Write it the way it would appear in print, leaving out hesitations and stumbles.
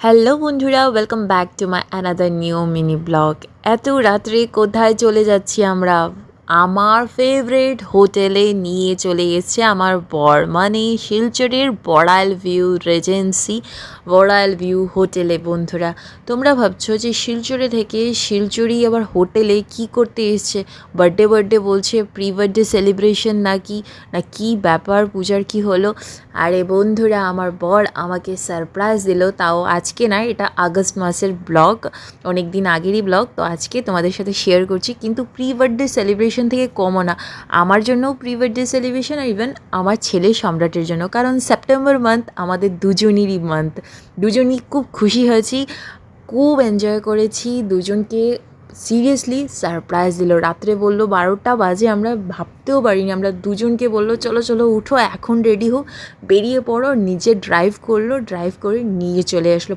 Hello বন্ধুরা, welcome back to my another new mini blog. এত রাত্রে কোথায় চলে যাচ্ছি আমরা? আমার ফেভারিট হোটেলে নিয়ে চলে এসেছে আমার বর, মানে শিলচরের Borail view regency Borail view হোটেলে। বন্ধুরা, তোমরা ভাবছো যে শিলচরে থেকে শিলচরই আবার হোটেলে কি করতে এসছে? বার্থডে বলছে, প্রি বার্থডে সেলিব্রেশন নাকি, না কি ব্যাপার, পূজার কি হলো? আরে বন্ধুরা, আমার বর আমাকে সারপ্রাইজ দিল, তাও আজকে না, এটা আগস্ট মাসের ব্লগ, অনেক দিন আগেরই ব্লগ, তো আজকে তোমাদের সাথে শেয়ার করছি। কিন্তু প্রি বার্থডে সেলিব্রেশন থেকে কমও না, আমার জন্যও প্রি বার্থডে সেলিব্রেশন, আর ইভেন আমার ছেলে সম্রাটের জন্য, কারণ সেপ্টেম্বর মান্থ আমাদের দুজনেরই মান্থ। দুজনই খুব খুশি হয়েছি, খুব এনজয় করেছি। দুজনকে সিরিয়াসলি সারপ্রাইজ দিল। রাত্রে বললো 12টা বাজে, আমরা ভাবতেও পারিনি। আমরা দুজনকে বললো চলো চলো উঠো, এখন রেডি হো, বেরিয়ে পড়ো। নিজে ড্রাইভ করলো, ড্রাইভ করে নিয়ে চলে আসলো